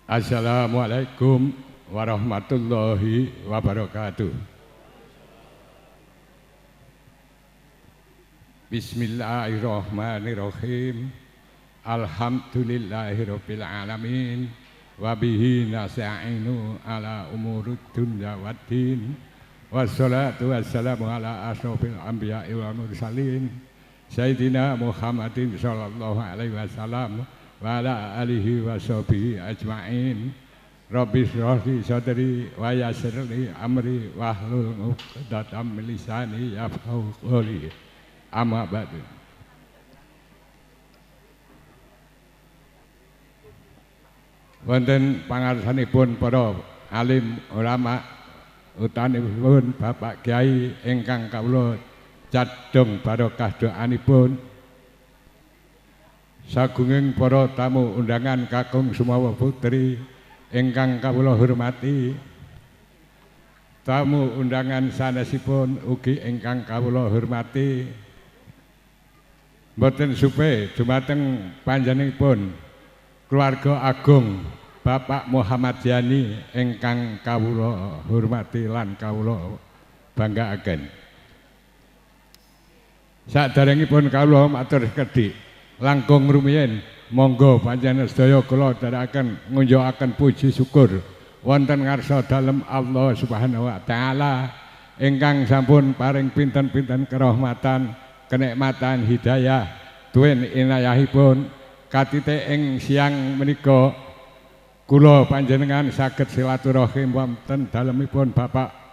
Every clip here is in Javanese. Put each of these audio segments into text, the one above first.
Assalamualaikum warahmatullahi wabarakatuh. Bismillahirrahmanirrahim. Alhamdulillahirabbil alamin. Wa bihi nasta'inu ala umurud dunya waddin. Wassalatu wassalamu ala asyrofil anbiya'i wal mursalin. Sayyidina Muhammadin sallallahu alaihi wasallam wa ala alihi wa sahbihi ajma'in. Rabbi shrah li sadri wa yassir li amri wahlul 'uqdatam min lisani yafqahu qawli. Amma ba'du. Wonten pangarsanipun para alim ulama utanipun Bapak Kyai ingkang kawula cadhong barokah doanipun, sagunging para tamu undangan kakung sumawa putri ingkang kawula hormati, tamu undangan sanesipun ugi ingkang kawula hormati, mboten supe dumateng panjenenganipun keluarga agung Bapak Muhammad Yani ingkang kawula hormati lan kawula banggaaken. Saderengipun kawula matur kedhik langkung rumiyin monggo panjenengan sedaya kula dherekaken ngunjukaken puji syukur wonten ngarsa dalem Allah Subhanahu wa taala ingkang sampun paring pinten-pinten kerahmatan, kenikmatan hidayah tuwin inayahipun katite ing siang menika kula panjenengan saged silaturahim wonten dalemipun Bapak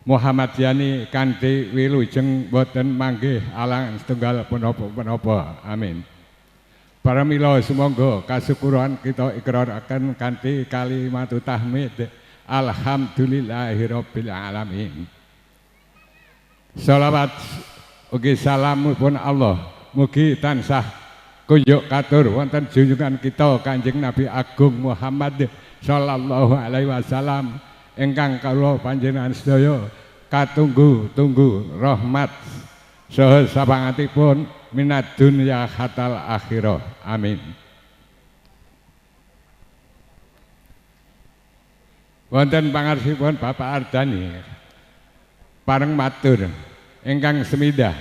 Muhammad Yani kanthi wilujeng boten manggih alang setunggal punapa-punapa. Amin. Paramila sumangga kasukuran kita ikraraken kanthi kalimat tahmid. Alhamdulillahirabbil alamin. Shalawat ugi salamipun Allah mugi tansah kunjuk katur wonten junjungan kita Kanjeng Nabi Agung Muhammad sallallahu alaihi wasallam ingkang kawula panjenengan sedaya katunggu-tunggu rahmat saha sapangatipun minad dunya hatal akhirah. Amin. Wonten pangarsipun Bapak Ardani pareng matur ingkang semidah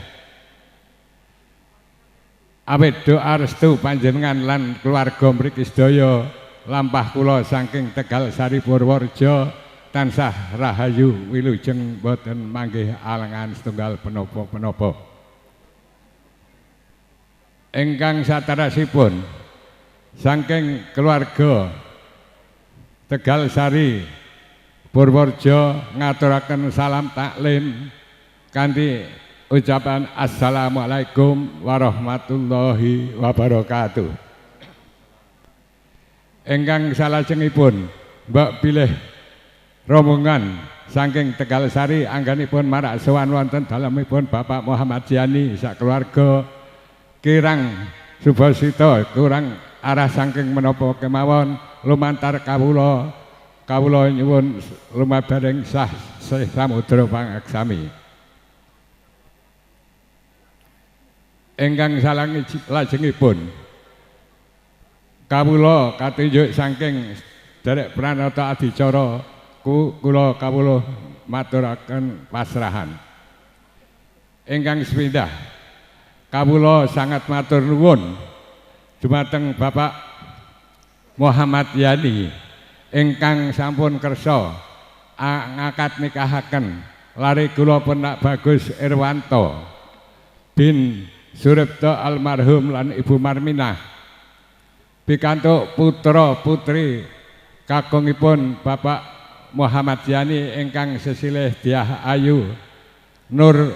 awit doa restu panjenengan lan keluarga mriki sedaya lampah kula saking Tegal Sari Purworejo tansah rahayu wilujeng boten manggih alangan setunggal punapa-punapa. Ingkang saterasipun saking keluarga Tegal Sari Purworejo ngaturaken salam taklim kanthi ucapan assalamualaikum warahmatullahi wabarakatuh. Ingkang salajengipun mbok pilih rombongan saking Tegal Sari anggenipun marak sowan wonten dalemipun Bapak Muhammad Yani sak keluarga kirang subasita kurang arah saking menapa kemawon lumantar kawula nyuwun lumabareng sah samudra pangaksami. Ingkang salajengipun kawula katunjuk saking derek pranata adicara kula kawula maturaken pasrahan. Ingkang sepindah kawula sangat matur nuwun dumateng Bapak Muhammad Yani ingkang sampun kersa ngakad nikahaken lare kula Penak Bagus Irwanto bin Suripto almarhum lan Ibu Marminah pikantuk putra putri kakungipun Bapak Muhammad Yani ingkang sesilih Diah Ayu Nur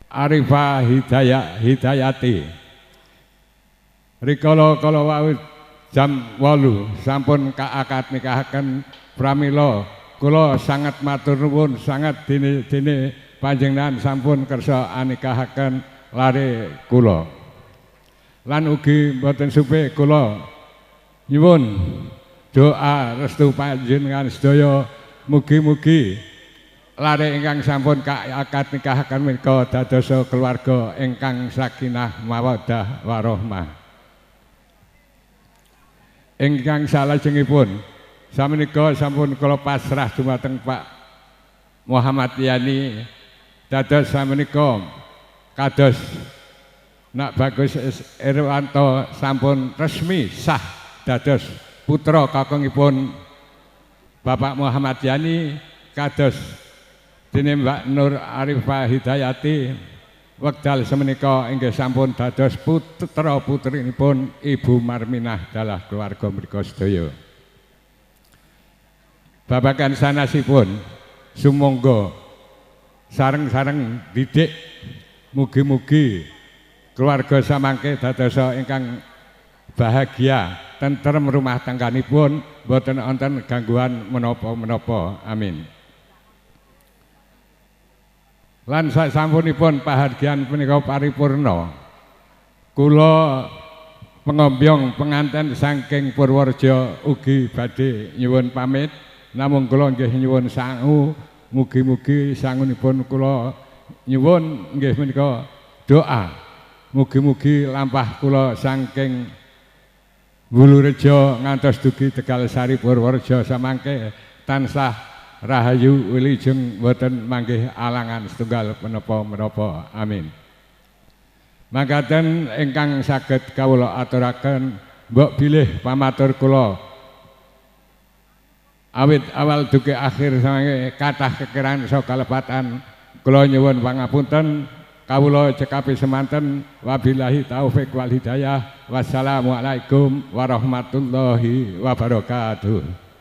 Arifah Hidayati. Rikala kala wau jam 8 sampun kaakad nikahaken pramila kula sangat matur nuwun sangat dene panjenengan sampun kersa anikahaken lare kula. Lan ugi mboten supe kula nyuwun doa restu panjenengan sedaya mugi-mugi lare ingkang sampun akad nikahaken menika dadosa keluarga ingkang sakinah mawaddah warahmah. ingkang salajengipun samenika sampun kula pasrah dumateng Pak Muhammad Yani dados samenika kados Nak Bagus Irwanto sampun resmi sah dados putra kakungipun Bapak Muhammad Yani kados dene Mbak Nur Arifah Hidayati wekdal semenika inggih sampun dados putra putrinipun Ibu Marminah dalah keluarga mriku sedaya. Babagan sanasipun sumangga sareng-sareng didik mugi-mugi keluarga samangke dadosa ingkang bahagia tentrem rumah tangganipun boten wonten gangguan menapa-menapa. Amin. Lan sasampunipun pahargyan punika paripurna kula pengombyong penganten saking Purworejo ugi badhe nyuwun pamit namung kula nggih nyuwun sangu mugi-mugi sangunipun kula nyuwun nggih menika doa mugi-mugi lampah kula saking Wulurejo ngantos dugi Tegal Sari Purworejo samangke tansah rahayu wilujeng boten manggih alangan setunggal menapa-menapa. Amin. Mangkaten ingkang saged kawula aturaken mbok bilih pamatur kula awit awal dugi akhir samangke kathah kekiran saha kalepatan kula nyuwun pangapunten. Kawula cekapi semanten wabillahi taufik wal hidayah. Wassalamualaikum warahmatullahi wabarakatuh.